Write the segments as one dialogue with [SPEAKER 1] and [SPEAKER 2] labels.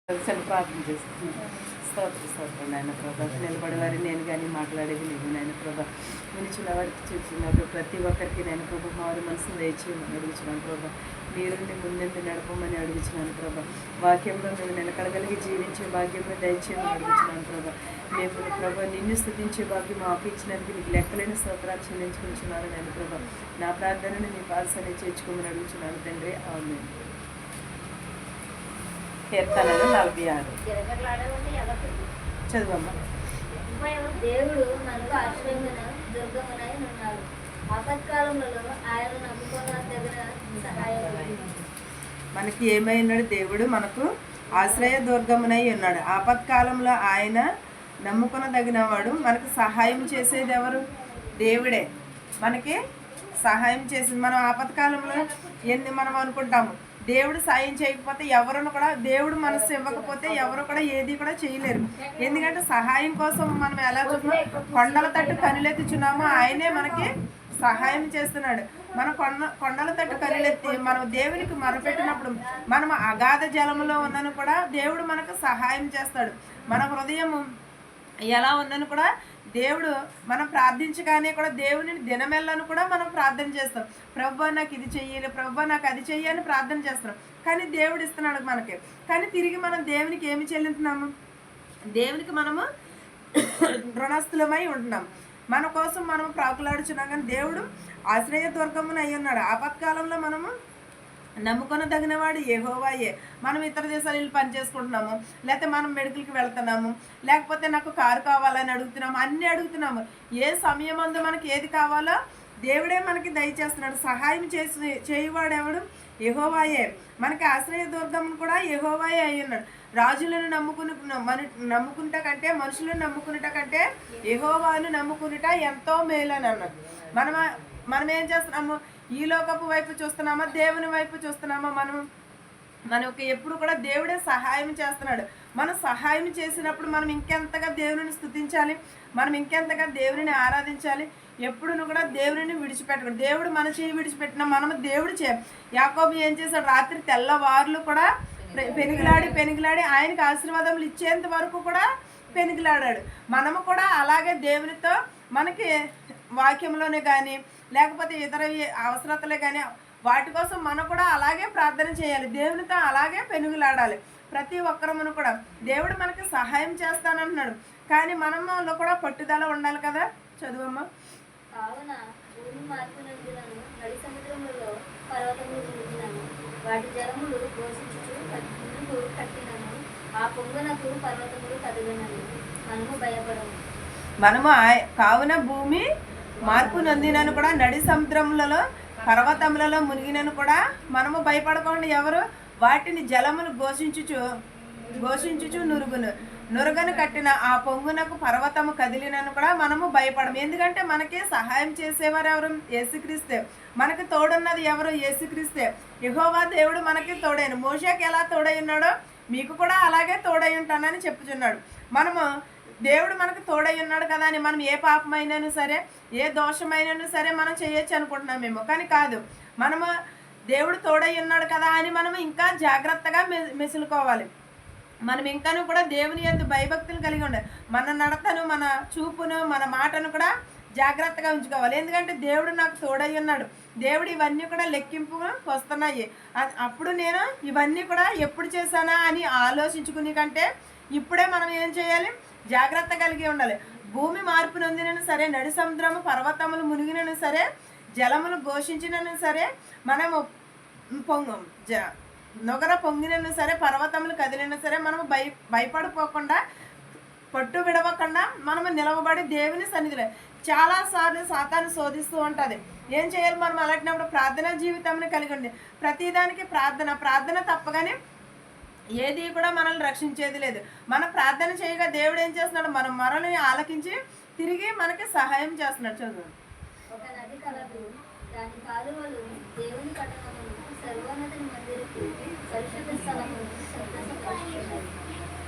[SPEAKER 1] ప్రార్థన చేస్తున్నాను. స్తోత్రం నాయన ప్రభా. నిలబడే వారిని నేను కానీ మాట్లాడేది లేదు నాయన ప్రభా. నిలిచిన వారికి చూసినప్పుడు ప్రతి ఒక్కరికి నేను ప్రభా మారు మనసును దయచేయమని అడుగుతున్నాను ప్రభా. మీరుండి ముందుండి నడపమని అడుగుతున్నాను ప్రభా. వాక్యంలో మేము నిలకడగలిగి జీవించే భాగ్యంలో దయచేయమని అడుగుతున్నాను ప్రభా. మేము ప్రభా నిన్ను స్తుతించే భాగ్యం మాకు ఇచ్చినందుకు నీకు లెక్కలేని స్తోత్రాలు చెల్లించుకుంటున్నాను నేను ప్రభా. నా ప్రార్థనను నీ పాదసన్ని చేర్చుకోమని అడుగుతున్నాను తండ్రి. అవును. కీర్తనలు 46 చదువమ్మా.
[SPEAKER 2] దేవుడు మనకు ఆశ్రయమున దుర్గమునై ఉన్నాడు. ఆపత్కాలంలో ఆయన నమ్ముకొనదగిన సహాయకుడు.
[SPEAKER 1] మనకి ఏమైనాడు? దేవుడు మనకు ఆశ్రయ దుర్గమునై ఉన్నాడు. ఆపత్కాలంలో ఆయన నమ్ముకొనదగిన వాడు. మనకు సహాయం చేసేది ఎవరు? దేవుడే మనకి సహాయం చేసింది. మనం ఆపత్కాలంలో మనం అనుకుంటాము దేవుడు సాయం చేయకపోతే ఎవరును కూడా, దేవుడు మనసు ఇవ్వకపోతే ఎవరు కూడా ఏది కూడా చేయలేరు. ఎందుకంటే సహాయం కోసం మనం ఎలా చూస్తున్నాం, కొండల తట్టు కనులెత్తుచున్నామో ఆయనే మనకి సహాయం చేస్తున్నాడు. మన కొండల తట్టు కనులెత్తి మనం దేవునికి మొరపెట్టినప్పుడు మనం అగాధ జలములో ఉన్నను కూడా దేవుడు మనకు సహాయం చేస్తాడు. మన హృదయము ఎలా ఉందని కూడా దేవుడు మనం ప్రార్థించగానే కూడా దేవుని దినమెల్లను కూడా మనం ప్రార్థన చేస్తాం. ప్రభువా నాకు ఇది చెయ్యాలి, ప్రభువా నాకు అది చెయ్యాలని ప్రార్థన చేస్తాం. కానీ దేవుడు ఇస్తున్నాడు మనకి. కానీ తిరిగి మనం దేవునికి ఏమి చెల్లిస్తున్నాము? దేవునికి మనము రుణస్థులమై ఉంటున్నాం. మన కోసం మనం ప్రాకులాడుచున్నాం. కానీ దేవుడు ఆశ్రయ దుర్గమున అయి ఉన్నాడు. ఆపత్కాలంలో మనము నమ్ముకొనదగిన వాడు యెహోవాయే. మనం ఇతర దేశాలు వెళ్ళి పని చేసుకుంటున్నాము, లేకపోతే మనం మెడికల్కి వెళ్తున్నాము, లేకపోతే నాకు కారు కావాలని అడుగుతున్నాము, అన్నీ అడుగుతున్నాము. ఏ సమయం అందు మనకి ఏది కావాలో దేవుడే మనకి దయచేస్తున్నాడు. సహాయం చేయువాడు ఎవడు? యెహోవాయే. మనకి ఆశ్రయ దుర్గమును కూడా యెహోవాయే అయి ఉన్నాడు. రాజులను నమ్ముకుంటా కంటే, మనుషులను నమ్ముకునేట కంటే యెహోవాను నమ్ముకునేట ఎంతో మేలని అన్నాడు. మనం ఏం చేస్తున్నాము? ఈ లోకపు వైపు చూస్తున్నామా, దేవుని వైపు చూస్తున్నామా? మనకి ఎప్పుడు కూడా దేవుడే సహాయం చేస్తున్నాడు. మనం సహాయం చేసినప్పుడు మనం ఇంకెంతగా దేవుని స్తుతించాలి, మనం ఇంకెంతగా దేవుని ఆరాధించాలి. ఎప్పుడు కూడా దేవుని విడిచిపెట్టకూడదు. దేవుడు మన చేయి విడిచిపెట్టినా మనము దేవుడు యాకోబు ఏం చేశాడు? రాత్రి తెల్లవారులు కూడా పెనుగులాడి ఆయనకి ఆశీర్వాదములు ఇచ్చేంత వరకు కూడా పెనుగులాడాడు. మనము కూడా అలాగే దేవునితో మనకి వాక్యంలోనే కానీ లేకపోతే ఇతర అవసరతలే కానీ వాటి కోసం మనం కూడా అలాగే ప్రార్థన చేయాలి. దేవునితో అలాగే పెనుగులాడాలి. ప్రతి ఒక్కరమును కూడా దేవుడు మనకి సహాయం చేస్తానంటున్నాడు. కానీ మనలో కూడా పట్టుదల ఉండాలి కదా. చదువమ్మా.
[SPEAKER 2] కావున భూమి మార్పునందులను నడి సముద్రములలో పర్వతములు నిలిచినను, వాటి జలములు ఘోషించుచు కట్టినను, ఆ పొంగునకు పర్వతములు కదిలినను, మనము భయపడము.
[SPEAKER 1] కావున భూమి మార్పు నొందినను కూడా, నడి సముద్రములలో పర్వతములలో మునిగినను కూడా మనము భయపడకుండా. ఎవరు? వాటిని జలములు ఘోషించుచు నురుగను కట్టిన ఆ పొంగునకు పర్వతము కదిలినను కూడా మనము భయపడము. ఎందుకంటే మనకి సహాయం చేసేవారు ఎవరు? యేసుక్రీస్తే. మనకి తోడున్నది ఎవరు? యేసుక్రీస్తే. యెహోవా దేవుడు మనకి తోడైన. మోషేకి ఎలా తోడై ఉన్నాడో మీకు కూడా అలాగే తోడై ఉంటానని చెప్పుచున్నాడు. మనము దేవుడు మనకు తోడై ఉన్నాడు కదా అని మనం ఏ పాపమైనాను సరే, ఏ దోషమైనాను సరే మనం చేయొచ్చు అనుకుంటున్నాం మేము. కానీ కాదు. మనము దేవుడు తోడై ఉన్నాడు కదా అని మనం ఇంకా జాగ్రత్తగా మెసులుకోవాలి. మనం ఇంకాను కూడా దేవుని యందు భయభక్తులు కలిగి ఉండాలి. మన నడతను, మన చూపును, మన మాటను కూడా జాగ్రత్తగా ఉంచుకోవాలి. ఎందుకంటే దేవుడు నాకు తోడై ఉన్నాడు. దేవుడు ఇవన్నీ కూడా లెక్కింపు వస్తున్నాయి. అప్పుడు నేను ఇవన్నీ కూడా ఎప్పుడు చేశానా అని ఆలోచించుకునే కంటే ఇప్పుడే మనం ఏం చేయాలి? జాగ్రత్త కలిగి ఉండాలి. భూమి మార్పు నొందినను సరే, నడి సముద్రము పర్వతములు మునిగినను సరే, జలములు ఘోషించినను సరే, మనము నొగర పొంగినను సరే, పర్వతములు కదిలినా సరే, మనము భయపడిపోకుండా, పట్టు విడవకుండా మనము నిలవబడి దేవుని సన్నిధిలో. చాలాసార్లు సాతాను శోధిస్తూ ఉంటుంది. ఏం చేయాలి? మనం అలాంటినప్పుడు ప్రార్థనా జీవితంని కలిగి ఉండి ప్రతిదానికి ప్రార్థన తప్పగానే ఏది కూడా మనల్ని రక్షించేది లేదు. మనం ప్రార్థన చేయగా దేవుడు ఏం చేస్తున్నాడు? మన మొరలని ఆలకించి తిరిగి మనకి సహాయం చేస్తున్నాడు. చదువు.
[SPEAKER 2] ఒక నది కలదు, దాని కాలువలు దేవుని పట్టణమును, సర్వోన్నతుని మందిరపు పరిశుద్ధ స్థలమును సంతోషపరుచుచున్నవి.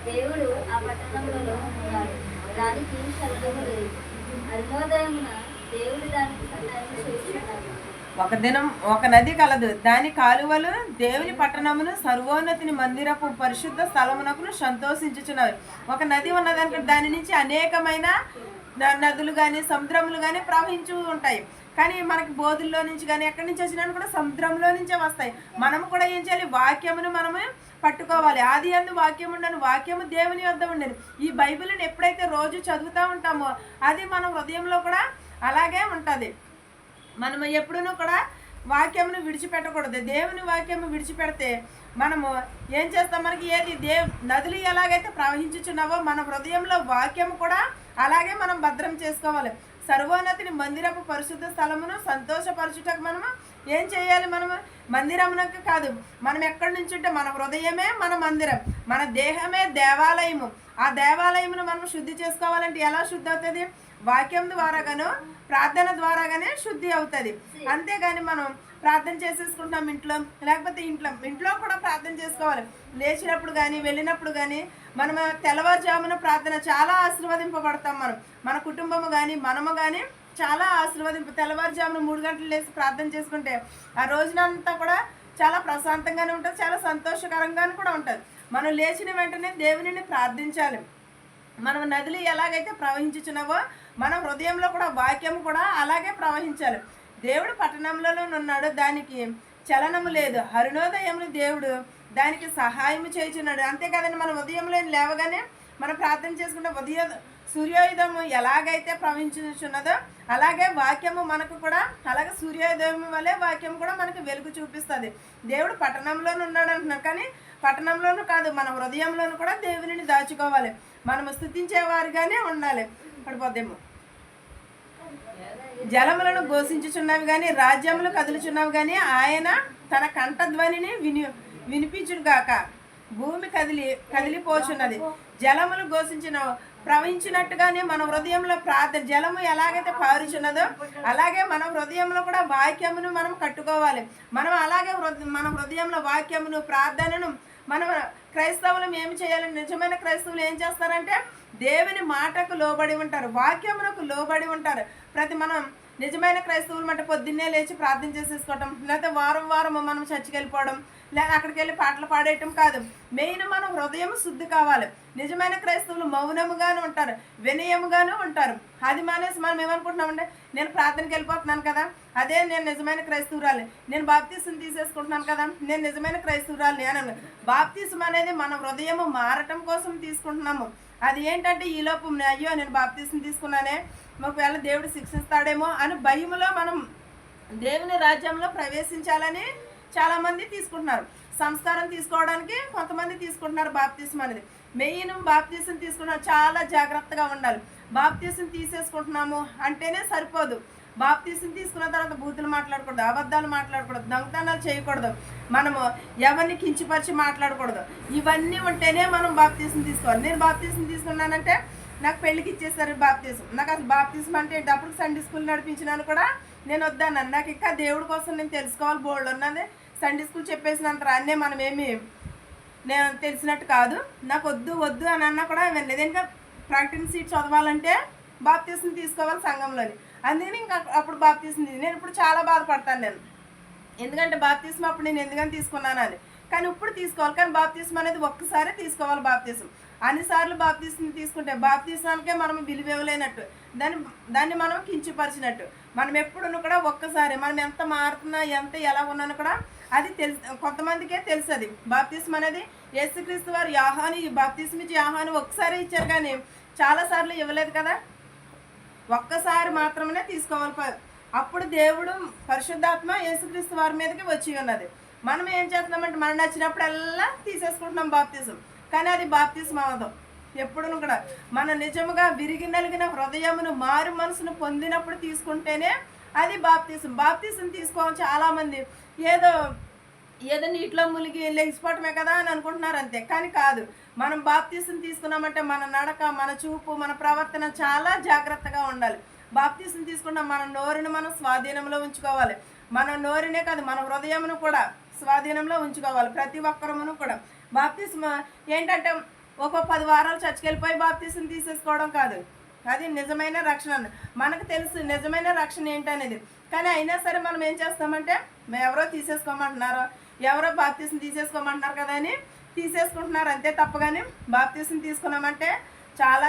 [SPEAKER 2] దేవుడు ఆ పట్టణములలో ఉన్నాడు, దానికి శబ్దము లేదు. అరుణోదయమున దేవుడు దానికి సహాయం చేస్తున్నాడు.
[SPEAKER 1] ఒక దినం ఒక నది కలదు, దాని కాలువలు దేవుని పట్టణమును సర్వోన్నతిని మందిరపు పరిశుద్ధ స్థలమునకును సంతోషించుచున్నవి. ఒక నది ఉన్నదనుకుంటే దాని నుంచి అనేకమైన నదులు కానీ సముద్రములు కానీ ప్రవహించు ఉంటాయి. కానీ మనకి బోధుల్లో నుంచి కానీ ఎక్కడి నుంచి వచ్చినా కూడా సముద్రంలో నుంచే వస్తాయి. మనం కూడా ఏం చేయాలి? వాక్యమును మనము పట్టుకోవాలి. ఆది యందు వాక్యం ఉండను, వాక్యము దేవుని వద్ద ఉండను. ఈ బైబిల్ని ఎప్పుడైతే రోజు చదువుతూ ఉంటామో అది మన హృదయంలో కూడా అలాగే ఉంటుంది. మనము ఎప్పుడూ కూడా వాక్యమును విడిచిపెట్టకూడదు. దేవుని వాక్యము విడిచిపెడితే మనము ఏం చేస్తాం? మనకి ఏది నదులు ఎలాగైతే ప్రవహించుచున్నావో మన హృదయంలో వాక్యము కూడా అలాగే మనం భద్రం చేసుకోవాలి. సర్వోన్నతిని మందిరపు పరిశుద్ధ స్థలమును సంతోషపరచుటకు మనము ఏం చేయాలి? మనము మందిరమునకు కాదు, మనం ఎక్కడి నుంచి ఉంటే మన హృదయమే మన మందిరం, మన దేహమే దేవాలయము. ఆ దేవాలయమును మనం శుద్ధి చేసుకోవాలంటే ఎలా శుద్ధి అవుతుంది? వాక్యం ద్వారాగాను ప్రార్థన ద్వారాగానే శుద్ధి అవుతుంది. అంతేగాని మనం ప్రార్థన చేసేసుకుంటాం ఇంట్లో, లేకపోతే ఇంట్లో కూడా ప్రార్థన చేసుకోవాలి. లేచినప్పుడు కానీ వెళ్ళినప్పుడు కానీ మనం తెల్లవారుజామున ప్రార్థన చాలా ఆశీర్వదింపబడతాం. మన కుటుంబము కానీ మనము కానీ చాలా తెల్లవారుజామున 3 గంటలు లేచి ప్రార్థన చేసుకుంటే ఆ రోజునంతా కూడా చాలా ప్రశాంతంగానే ఉంటుంది, చాలా సంతోషకరంగానే కూడా ఉంటుంది. మనం లేచిన వెంటనే దేవునిని ప్రార్థించాలి. మనం నదులు ఎలాగైతే ప్రవహించుచున్నావో మన హృదయంలో కూడా వాక్యం కూడా అలాగే ప్రవహించాలి. దేవుడు పట్టణంలో ఉన్నాడు, దానికి చలనము లేదు. అరుణోదయమును దేవుడు దానికి సహాయం చేయుచున్నాడు. అంతే కదండి, మన ఉదయంలో లేవగానే మనం ప్రార్థన చేసుకుంటే సూర్యోదయము ఎలాగైతే ప్రవహించుచున్నదో అలాగే వాక్యము మనకు కూడా అలాగే సూర్యోదయం వలె వాక్యం కూడా మనకు వెలుగు చూపిస్తుంది. దేవుడు పట్టణంలోనూ ఉన్నాడు అంటున్నాడు, కానీ పట్టణంలోనూ కాదు మన హృదయంలోనూ కూడా దేవునిని దాచుకోవాలి. మనము స్తుతించేవారుగానే ఉండాలి. పడిపోద్దేమో. జలములను ఘోషించుచున్నవి కానీ రాజ్యములు కదులుచున్నవి కానీ ఆయన తన కంఠధ్వనిని వినిపించును గాక. భూమి కదిలిపోచున్నది. జలములు ఘోషించిన ప్రవహించినట్టుగానే మన హృదయంలో జలము ఎలాగైతే పారుచున్నదో అలాగే మన హృదయంలో కూడా వాక్యమును మనం కట్టుకోవాలి. మనం అలాగే మన హృదయంలో వాక్యమును ప్రార్థనను మనం క్రైస్తవులు ఏమి చేయాలి? నిజమైన క్రైస్తవులు ఏం చేస్తారంటే దేవుని మాటకు లోబడి ఉంటారు, వాక్యమునకు లోబడి ఉంటారు. మనం నిజమైన క్రైస్తవులు అంటే పొద్దున్నే లేచి ప్రార్థన చేసేసుకోవటం, లేకపోతే వారం మనం చర్చికి వెళ్ళిపోవడం, లేదా అక్కడికి వెళ్ళి పాటలు పాడేయటం కాదు. మెయిన్ మన హృదయం శుద్ధి కావాలి. నిజమైన క్రైస్తవులు మౌనముగాను ఉంటారు, వినయముగాను ఉంటారు. అది మానేసి మనం ఏమనుకుంటున్నామంటే నేను ప్రార్థనకి వెళ్ళిపోతున్నాను కదా, అదే నేను నిజమైన క్రైస్తవురాలి, నేను బాప్తీసం తీసేసుకుంటున్నాను కదా, నేను నిజమైన క్రైస్తవురాలి అని. బాప్తీసం అనేది మన హృదయము మారటం కోసం తీసుకుంటున్నాము. అది ఏంటంటే ఈలోపు అయ్యో నేను బాప్తీసం తీసుకున్నానే, ఒకవేళ దేవుడు శిక్షిస్తాడేమో అని భయములో మనం దేవుని రాజ్యంలో ప్రవేశించాలని చాలామంది తీసుకుంటున్నారు. సంస్కారం తీసుకోవడానికి కొంతమంది తీసుకుంటున్నారు బాప్తీసం అనేది. మెయిన్ బాప్తీసం తీసుకున్నాం చాలా జాగ్రత్తగా ఉండాలి. బాప్తీసం తీసేసుకుంటున్నాము అంటేనే సరిపోదు. బాప్తీసం తీసుకున్న తర్వాత బూతులు మాట్లాడకూడదు, అబద్ధాలు మాట్లాడకూడదు, దొంగతనాలు చేయకూడదు, మనము ఎవరిని కించిపరిచి మాట్లాడకూడదు. ఇవన్నీ ఉంటేనే మనం బాప్తీసం తీసుకోవాలి. నేను బాప్తీసం తీసుకున్నానంటే నాకు పెళ్ళికి ఇచ్చేస్తారు బాప్తీసం. నాకు అసలు బాప్తీసం అంటే అప్పుడు సండే స్కూల్ నడిపించినాను కూడా నేను వద్దన్నాను. నాకు ఇంకా దేవుడి కోసం నేను తెలుసుకోవాలి బోల్డ్ ఉన్నది. సండే స్కూల్ చెప్పేసినంత రాన్నే మనం నేను తెలిసినట్టు కాదు, నాకు వద్దు అని అన్నా కూడా వెళ్ళలేదు. ఇంకా ప్రాక్టీస్ సీట్ చదవాలంటే బాప్తీసం తీసుకోవాలి సంఘంలోని. అందుకని ఇంకా అప్పుడు బాప్తీసం నేను ఇప్పుడు చాలా బాధపడతాను నేను, ఎందుకంటే బాప్తీసం అప్పుడు నేను ఎందుకని తీసుకున్నాను అని. కానీ ఇప్పుడు తీసుకోవాలి. కానీ బాప్తీసం అనేది ఒక్కసారి తీసుకోవాలి. బాప్తీసం అన్నిసార్లు బాప్తీసం తీసుకుంటే బాప్తీసానికే మనం విలువలేనట్టు, దాన్ని మనం కించిపరిచినట్టు. మనం ఎప్పుడు కూడా ఒక్కసారి మనం ఎంత మారుతున్నా ఎంత ఎలా ఉన్నాను కూడా అది కొంతమందికే తెలుస్తుంది. బాప్తీసం అనేది యేసుక్రీస్తు వారు బాప్తీసం ఇచ్చి యాహాను ఒక్కసారి ఇచ్చారు, కానీ చాలాసార్లు ఇవ్వలేదు కదా. ఒక్కసారి మాత్రమే తీసుకోవాలి. అప్పుడు దేవుడు పరిశుద్ధాత్మ యేసుక్రీస్తు వారి మీదకి వచ్చి ఉన్నది. మనం ఏం చేస్తున్నామంటే మనం నచ్చినప్పుడల్లా తీసేసుకుంటున్నాం బాప్తీసం, కానీ అది బాప్తీసం అవ్వదు. ఎప్పుడు కూడా మన నిజముగా విరిగి నలిగిన హృదయమును మారు మనసును పొందినప్పుడు తీసుకుంటేనే అది బాప్తీసం. బాప్తీసం తీసుకోవాలి చాలామంది ఏదో నీటిలో మునిగి లెగిసిపోవటమే కదా అని అనుకుంటున్నారు, అంతే. కానీ కాదు, మనం బాప్తీసం తీసుకున్నామంటే మన నడక, మన చూపు, మన ప్రవర్తన చాలా జాగ్రత్తగా ఉండాలి. బాప్తీసం తీసుకున్న మన నోరుని మనం స్వాధీనంలో ఉంచుకోవాలి. మన నోరునే కాదు మన హృదయమును కూడా స్వాధీనంలో ఉంచుకోవాలి. ప్రతి ఒక్కరమును కూడా బాప్తీసం ఏంటంటే ఒక 10 వారాలు చర్చికి వెళ్ళిపోయి బాప్తీసం తీసేసుకోవడం కాదు. అది నిజమైన రక్షణ. మనకు తెలుసు నిజమైన రక్షణ ఏంటనేది. కానీ అయినా సరే మనం ఏం చేస్తామంటే ఎవరో తీసేసుకోమంటున్నారో, ఎవరో బాప్తీసం తీసేసుకోమంటున్నారు కదా అని తీసేసుకుంటున్నారు అంతే తప్ప. కానీ బాప్తీసం తీసుకున్నామంటే చాలా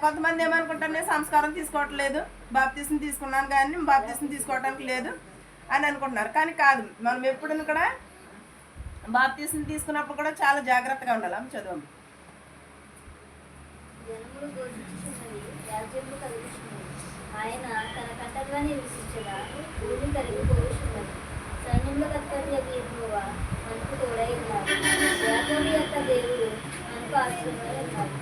[SPEAKER 1] కొంతమంది ఏమనుకుంటారు, నేను సంస్కారం తీసుకోవట్లేదు, బాప్తీసం తీసుకున్నాను కానీ బాప్తీసం తీసుకోవటానికి లేదు అని అనుకుంటున్నారు. కానీ కాదు, మనం ఎప్పుడు కూడా బాప్తీసం తీసుకున్నప్పుడు కూడా చాలా జాగ్రత్తగా ఉండాలి. చదువు.
[SPEAKER 2] జనములు ఘోషించుచున్నవి, రాజ్యములు కలుగుచున్నవి. ఆయన తన కంఠధ్వని వినిపించగా భూమి కరిగిపోవుచున్నది. సైన్యములకు అధిపతి యెహోవా మనకు తోడై ఉన్నాడు. యాకోబు యొక్క దేవుడు మనకు ఆశ్రయమై ఉన్నాడు.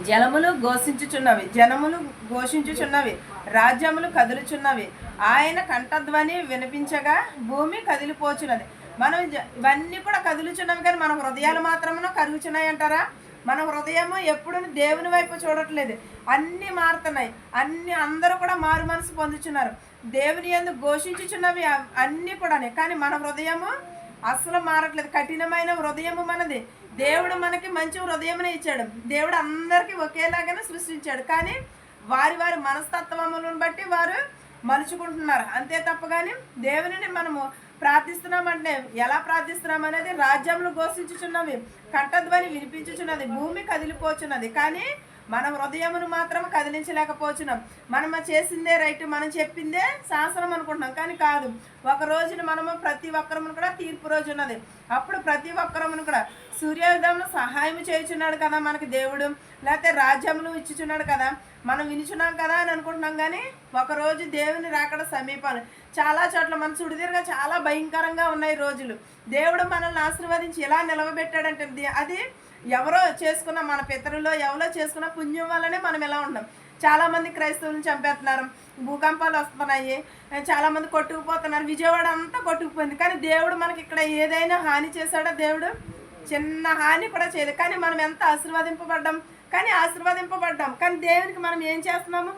[SPEAKER 1] జలములు ఘోషించుచున్నవి, జనములు ఘోషించుచున్నవి, రాజ్యములు కదులుచున్నవి. ఆయన కంఠధ్వని వినిపించగా భూమి కదిలిపోచున్నది. మనం ఇవన్నీ కూడా కదులుచున్నవి, కానీ మన హృదయాలు మాత్రమే కరుగుచున్నాయి అంటారా? మన హృదయము ఎప్పుడు దేవుని వైపు చూడట్లేదు. అన్నీ మారుతున్నాయి, అందరూ కూడా మారు మనసు పొందుచున్నారు. దేవుని యందు ఘోషించుచున్నవి అన్నీ కూడా, కానీ మన హృదయము అసలు మారట్లేదు. కఠినమైన హృదయము మనది. దేవుడు మనకి మంచి హృదయమునే ఇచ్చాడు. దేవుడు అందరికీ ఒకేలాగానే సృష్టించాడు. కానీ వారి వారి మనస్తత్వములను బట్టి వారు మలుచుకుంటున్నారు అంతే తప్ప. కానీ దేవునిని మనము ప్రార్థిస్తున్నామంటే ఎలా ప్రార్థిస్తున్నాం అనేది, రాజ్యములు ఘోషించుచున్నవి, కంఠధ్వని వినిపించుచున్నది, భూమి కదిలిపోచున్నది. కానీ మన హృదయమును మాత్రం కదిలించలేకపోతున్నాం. మనం చేసిందే రైట్, మనం చెప్పిందే శాసనం అనుకుంటున్నాం. కానీ కాదు. ఒక రోజున మనము ప్రతి ఒక్కరమును కూడా తీర్పు రోజు ఉన్నది. అప్పుడు ప్రతి ఒక్కరమును కూడా సూర్యోదయంలో సహాయం చేయుచున్నాడు కదా మనకి దేవుడు, లేకపోతే రాజ్యములు ఇచ్చుచున్నాడు కదా, మనం వినిచున్నాం కదా అని అనుకుంటున్నాం. కానీ ఒకరోజు దేవుని రాకడ సమీపాలు. చాలా చోట్ల మన చుడిదీరుగా చాలా భయంకరంగా ఉన్నాయి రోజులు. దేవుడు మనల్ని ఆశీర్వదించి ఎలా నిలవబెట్టాడంటే, అది ఎవరో చేసుకున్న, మన పితరులో ఎవరో చేసుకున్న పుణ్యం వల్లనే మనం ఎలా ఉన్నాం. చాలామంది క్రైస్తవులను చంపేస్తున్నారు, భూకంపాలు వస్తున్నాయి, చాలామంది కొట్టుకుపోతున్నారు, విజయవాడ అంతా కొట్టుకుపోయింది. కానీ దేవుడు మనకి ఇక్కడ ఏదైనా హాని చేశాడో? దేవుడు చిన్న హాని కూడా చేయలేదు. కానీ మనం ఎంత ఆశీర్వదింపబడ్డాం, కానీ దేవునికి మనం ఏం చేస్తున్నాము?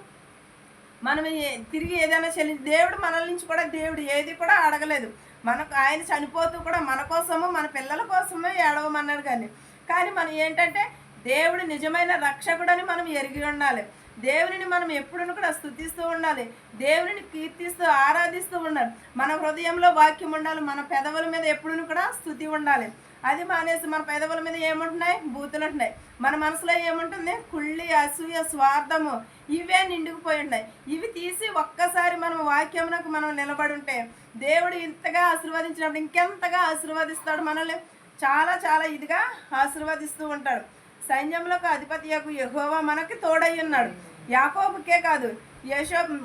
[SPEAKER 1] మనం తిరిగి ఏదైనా దేవుడు మనల నుంచి కూడా దేవుడు ఏది కూడా అడగలేదు. మనకు ఆయన చనిపోతూ కూడా మన కోసము, మన పిల్లల కోసమే ఏడవమన్నాడు. కానీ మనం ఏంటంటే దేవుడు నిజమైన రక్షకుడని మనం ఎరిగి ఉండాలి. దేవునిని మనం ఎప్పుడూ కూడా స్తుతిస్తూ ఉండాలి, దేవునిని కీర్తిస్తూ ఆరాధిస్తూ ఉండాలి. మన హృదయంలో వాక్యం ఉండాలి, మన పెదవుల మీద ఎప్పుడూ కూడా స్తుతి ఉండాలి. అది మానేసి మన పెదవుల మీద ఏముంటున్నాయి? బూతులు ఉంటున్నాయి. మన మనసులో ఏముంటుంది? కుళ్ళి, అసూయ, స్వార్థము, ఇవే నిండుకుపోయి ఉన్నాయి. ఇవి తీసి ఒక్కసారి మనం వాక్యమునకు మనం నిలబడి ఉంటే దేవుడు ఇంతగా ఆశీర్వదించినప్పుడు ఇంకెంతగా ఆశీర్వదిస్తాడు మనల్ని. చాలా చాలా ఇదిగా ఆశీర్వదిస్తూ ఉంటాడు. సైన్యములకు అధిపతియకు యెహోవా మనకి తోడై ఉన్నాడు. యాకోబుకే కాదు,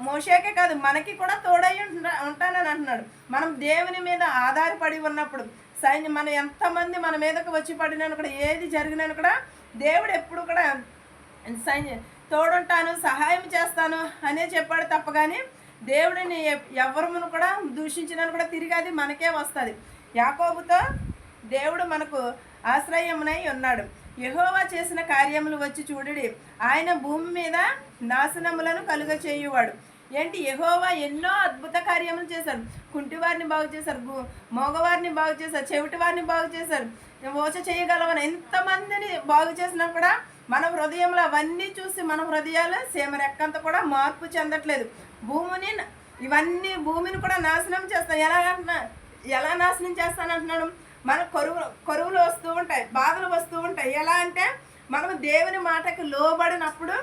[SPEAKER 1] మోషేకే కాదు, మనకి కూడా తోడై ఉంటానని అంటున్నాడు. మనం దేవుని మీద ఆధారపడి ఉన్నప్పుడు మనం ఎంతమంది మన మీదకు వచ్చి పడినాను కూడా, ఏది జరిగినాను కూడా దేవుడు ఎప్పుడు కూడా తోడుంటాను, సహాయం చేస్తాను అనే చెప్పాడు తప్ప. కానీ దేవుడిని ఎవరును కూడా దూషించినాను కూడా తిరిగి అది మనకే వస్తుంది. యాకోబుతో దేవుడు మనకు ఆశ్రయమునై ఉన్నాడు. యెహోవా చేసిన కార్యములు వచ్చి చూడుడి, ఆయన భూమి మీద నాశనములను కలుగ చేయువాడు. ఏంటి? యెహోవా ఎన్నో అద్భుత కార్యములు చేశారు. కుంటివారిని బాగు చేశారు, మగవారిని బాగు చేశారు, చెవిటి వారిని బాగు చేశారు, ఓచ చేయగలవని ఎంతమందిని బాగు చేసినా కూడా మన హృదయంలో అవన్నీ చూసి మన హృదయాలు సేమరెక్కంత కూడా మార్పు చెందట్లేదు. భూమిని కూడా నాశనం చేస్తాను. ఎలా నాశనం చేస్తానంటున్నాడు? మన కరువులు వస్తూ ఉంటాయి, బాధలు వస్తూ ఉంటాయి. ఎలా అంటే మనం దేవుని మాటకి లోబడినప్పుడు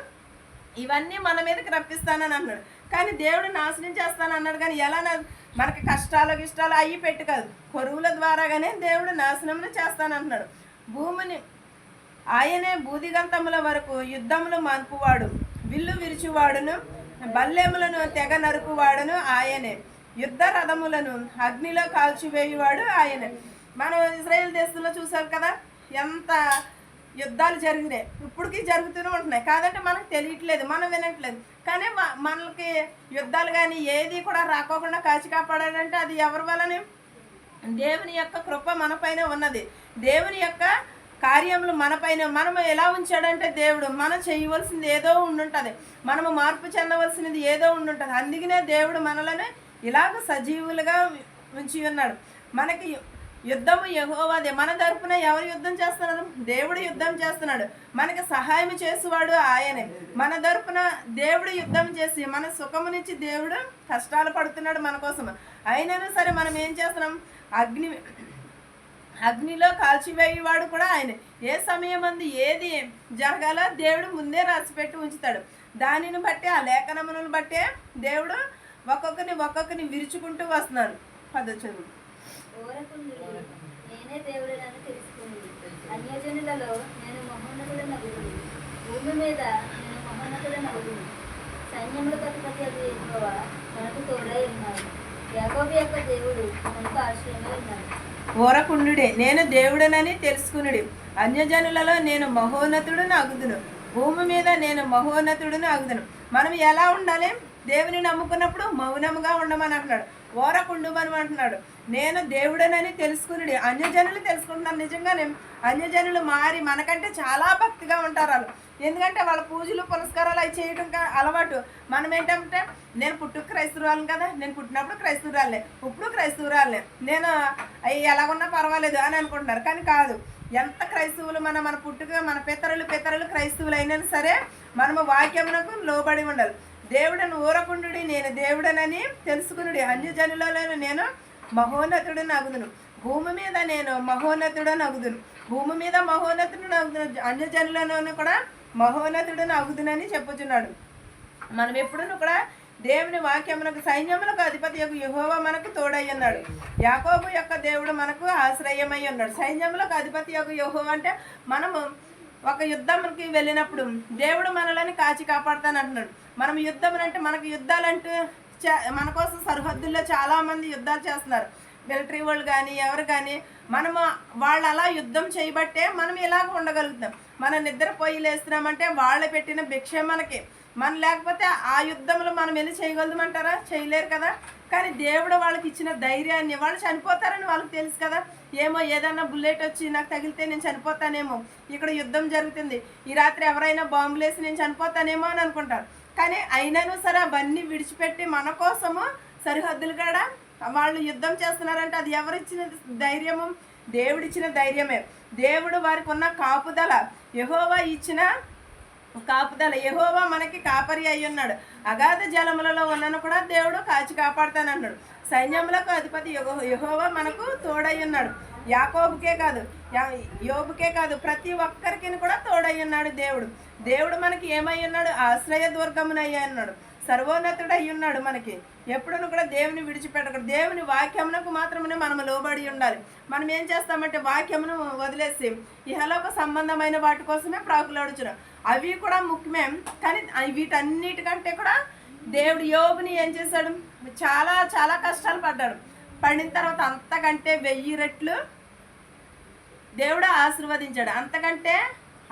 [SPEAKER 1] ఇవన్నీ మన మీదకి రప్పిస్తానని అన్నాడు. కానీ దేవుడు నాశనం చేస్తానన్నాడు. కానీ ఎలా? మనకి కష్టాలు అయ్యి పెట్టి కాదు, కరువుల ద్వారాగానే దేవుడు నాశనం చేస్తానంటున్నాడు. భూమిని ఆయనే బూదిగంతముల వరకు యుద్ధములు మనుపువాడు, విల్లు విరుచువాడును, బల్లెములను తెగ నరుకువాడును ఆయనే, యుద్ధ రథములను అగ్నిలో కాల్చివేయువాడు ఆయనే. మనం ఇజ్రాయేల్ దేశంలో చూసాం కదా, ఎంత యుద్ధాలు జరిగినాయి, ఇప్పటికీ జరుగుతూనే ఉంటున్నాయి. కాదంటే మనకు తెలియట్లేదు, మనం వినట్లేదు. కానీ మనకి యుద్ధాలు కానీ ఏది కూడా రాకోకుండా కాచి కాపాడాడంటే అది ఎవరి వల్లనే? దేవుని యొక్క కృప మన పైన ఉన్నది. దేవుని యొక్క కార్యములు మన పైన. మనము ఎలా ఉంచాడంటే దేవుడు మనం చేయవలసింది ఏదో ఉండుంటుంది, మనము మార్పు చెందవలసినది ఏదో ఉండుంటుంది. అందుకనే దేవుడు మనలను ఇలాగ సజీవులుగా ఉంచి ఉన్నాడు. మనకి యుద్ధము యెహోవాదే. మన తరపున ఎవరు యుద్ధం చేస్తున్నారు? దేవుడు యుద్ధం చేస్తున్నాడు. మనకి సహాయం చేసేవాడు ఆయనే. మన తరపున దేవుడు యుద్ధం చేసి మన సుఖమునిచ్చి దేవుడు కష్టాలు పడుతున్నాడు మన కోసం. అయినను సరే మనం ఏం చేస్తున్నాం? అగ్నిలో కాల్చివేయవాడు కూడా ఆయన. ఏ సమయం అందు ఏది జరగాలో దేవుడు ముందే రాసిపెట్టి ఉంచుతాడు. దానిని బట్టి ఆ లేఖనములను బట్టే దేవుడు ఒక్కొక్కరిని విరుచుకుంటూ వస్తున్నారు. చదువు.
[SPEAKER 2] నేనే దేవుడని తెలుసుకుంది. అన్యజనులలో నేను మహోన్నతుడనగుదును. భూమి మీద నేను మహోన్నతుడనగుదును. సైన్యములకు అధిపతి యెహోవా మనకు తోడై ఉన్నాడు. యాకోబు యొక్క దేవుడు మనకు ఆశ్రయమై ఉన్నాడు.
[SPEAKER 1] ఓరకుండుడే నేను దేవుడనని తెలుసుకునుడి. అన్యజనులలో నేను మహోన్నతుడును అగుదును. భూమి మీద నేను మహోన్నతుడును అగుదును. మనం ఎలా ఉండాలి? దేవుని నమ్ముకున్నప్పుడు మౌనముగా ఉండమని అంటున్నాడు. ఓరకుండుమని అంటున్నాడు. నేను దేవుడనని తెలుసుకునుడి. అన్యజనులు తెలుసుకుంటున్నారు. నిజంగానే అన్యజనులు మారి మనకంటే చాలా భక్తిగా ఉంటారు వాళ్ళు. ఎందుకంటే వాళ్ళ పూజలు పురస్కారాలు అవి చేయడం అలవాటు. మనం ఏంటంటే నేను క్రైస్తవురాలను కదా, నేను పుట్టినప్పుడు క్రైస్తవురాలే, ఇప్పుడు క్రైస్తవురాలే, నేను అవి ఎలాగున్నా పర్వాలేదు అని అనుకుంటున్నారు. కానీ కాదు. ఎంత క్రైస్తవులు మన పుట్టుక మన పితరులు క్రైస్తవులు అయినా సరే మనము వాక్యమునకు లోబడి ఉండాలి. దేవుడని ఊరకుండుడి, నేను దేవుడనని తెలుసుకునుడి. అన్యజనులలో నేను మహోన్నతుడని అగుదును. భూమి మీద నేను మహోన్నతుడని అగుదును. భూమి మీద మహోన్నతుడని అగుదును. అన్యజనులను కూడా మహోన్నతుడని అగుదునని చెప్పుచున్నాడు. మనం ఎప్పుడూ కూడా దేవుని వాక్యమునకు సైన్యములకు అధిపతి యొక్క యెహోవా మనకు తోడై ఉన్నాడు. యాకోబు యొక్క దేవుడు మనకు ఆశ్రయమై ఉన్నాడు. సైన్యములకు అధిపతి యొక్క యెహోవా అంటే మనము ఒక యుద్ధంకి వెళ్ళినప్పుడు దేవుడు మనల్ని కాచి కాపాడుతానంటున్నాడు. మనం యుద్ధం అంటే మనకు యుద్ధాలంటూ మన కోసం సరిహద్దుల్లో చాలామంది యుద్ధాలు చేస్తున్నారు. మిలిటరీ వాళ్ళు కానీ ఎవరు కానీ మనము వాళ్ళు అలా యుద్ధం చేయబట్టే మనం ఇలాగ ఉండగలుగుతాం. మనం నిద్రపోయి లేస్తున్నామంటే వాళ్ళు పెట్టిన భిక్ష మనకి. మనం లేకపోతే ఆ యుద్ధంలో మనం వెళ్ళి చేయగలుగుతామంటారా? చేయలేరు కదా. కానీ దేవుడు వాళ్ళకి ఇచ్చిన ధైర్యాన్ని, వాళ్ళు చనిపోతారని వాళ్ళకి తెలుసు కదా. ఏమో ఏదన్నా బుల్లెట్ వచ్చి నాకు తగిలితే నేను చనిపోతానేమో, ఇక్కడ యుద్ధం జరుగుతుంది, ఈ రాత్రి ఎవరైనా బాంబులు వేసి నేను చనిపోతానేమో అని అనుకుంటారు. కానీ అయినాను సరే అవన్నీ విడిచిపెట్టి మన కోసము సరిహద్దులు కాడ వాళ్ళు యుద్ధం చేస్తున్నారంటే అది ఎవరిచ్చిన ధైర్యము? దేవుడిచ్చిన ధైర్యమే. దేవుడు వారికి ఉన్న కాపుదల, యెహోవా ఇచ్చిన కాపుదల. యెహోవా మనకి కాపరి అయి ఉన్నాడు. అగాధ జలములలో ఉన్నను కూడా దేవుడు కాచి కాపాడుతానన్నాడు. సైన్యములకు అధిపతి యెహోవా మనకు తోడై ఉన్నాడు. యాకోబుకే కాదు, యోబుకే కాదు, ప్రతి ఒక్కరికి కూడా తోడై ఉన్నాడు దేవుడు. దేవుడు మనకి ఏమై ఉన్నాడు? ఆశ్రయ దుర్గమునయ్యి ఉన్నాడు. సర్వోన్నతుడు అయి ఉన్నాడు. మనకి ఎప్పుడూ కూడా దేవుని విడిచిపెట్టకూడదు. దేవుని వాక్యమునకు మాత్రమే మనం లోబడి ఉండాలి. మనం ఏం చేస్తామంటే వాక్యమును వదిలేసి ఇహలోక సంబంధమైన వాటి కోసమే ప్రాకులాడుచున్నాం. అవి కూడా ముఖ్యమే. కానీ వీటన్నిటికంటే కూడా దేవుడు యోబుని ఏం చేశాడు? చాలా చాలా కష్టాలు పడ్డాడు. పడిన తర్వాత అంతకంటే 1000 రెట్లు దేవుడు ఆశీర్వదించాడు. అంతకంటే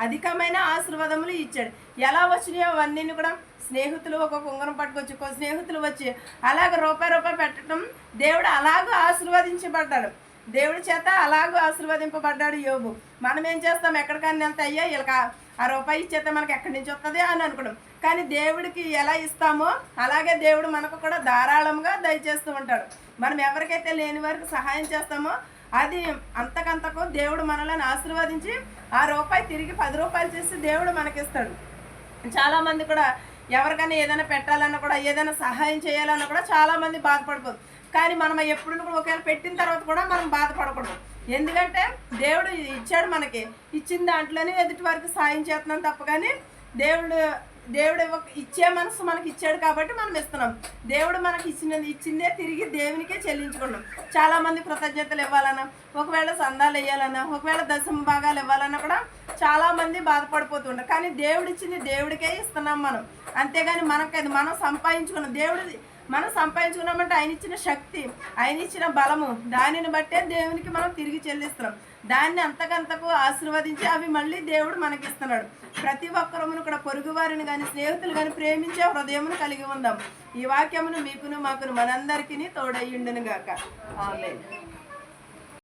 [SPEAKER 1] అధికమైన ఆశీర్వాదములు ఇచ్చాడు. ఎలా వచ్చినాయో అవన్నీ కూడా స్నేహితులు ఒక్కొక్క ఉంగరం పట్టుకొచ్చి స్నేహితులు వచ్చి అలాగ రూపాయి పెట్టడం, దేవుడు అలాగ ఆశీర్వదించబడ్డాడు. దేవుడి చేత అలాగూ ఆశీర్వదింపబడ్డాడు యోబు. మనం ఏం చేస్తాం? ఎక్కడికన్నా వెళ్తే అయ్యా వీళ్ళకి ఆ రూపాయి ఇచ్చేస్తే మనకి ఎక్కడి నుంచి వస్తుంది అని అనుకోవడం. కానీ దేవుడికి ఎలా ఇస్తామో అలాగే దేవుడు మనకు కూడా ధారాళంగా దయచేస్తూ ఉంటాడు. మనం ఎవరికైతే లేని వారికి సహాయం చేస్తామో అది అంతకంతకు దేవుడు మనల్ని ఆశీర్వదించి ఆ రూపాయి తిరిగి 10 రూపాయలు చేసి దేవుడు మనకిస్తాడు. చాలామంది కూడా ఎవరికైనా ఏదైనా పెట్టాలన్నా కూడా ఏదైనా సహాయం చేయాలన్నా కూడా చాలామంది బాధపడిపోదు. కానీ మనం ఎప్పుడు కూడా ఒకవేళ పెట్టిన తర్వాత కూడా మనం బాధపడకూడదు. ఎందుకంటే దేవుడు ఇచ్చాడు, మనకి ఇచ్చిన దాంట్లోనే ఎదుటి వారికి సాయం చేస్తున్నాం తప్ప. కానీ దేవుడు ఇచ్చే మనసు మనకి ఇచ్చాడు కాబట్టి మనం ఇస్తున్నాం. దేవుడు మనకి ఇచ్చిందే తిరిగి దేవునికే చెల్లించుకున్నాం. చాలామంది కృతజ్ఞతలు ఇవ్వాలన్నా, ఒకవేళ సందాలు వేయాలన్నా, ఒకవేళ దశమ భాగాలు ఇవ్వాలన్నా కూడా చాలామంది బాధపడిపోతుంటారు. కానీ దేవుడు ఇచ్చింది దేవుడికే ఇస్తున్నాం మనం. అంతేగాని మనకది మనం సంపాదించుకున్నాం. మనం సంపాదించుకున్నామంటే ఆయన ఇచ్చిన శక్తి, ఆయన ఇచ్చిన బలము, దానిని బట్టే దేవునికి మనం తిరిగి చెల్లిస్తున్నాం. దాన్ని అంతకంతకు ఆశీర్వదించి అవి మళ్ళీ దేవుడు మనకిస్తున్నాడు. ప్రతి ఒక్కరమును కూడా పొరుగు వారిని కానీ స్నేహితులు కానీ ప్రేమించే హృదయమును కలిగి ఉందాం. ఈ వాక్యమును మీకును మాకును మనందరికీ తోడయ్యుండును గాక. ఆమేన్.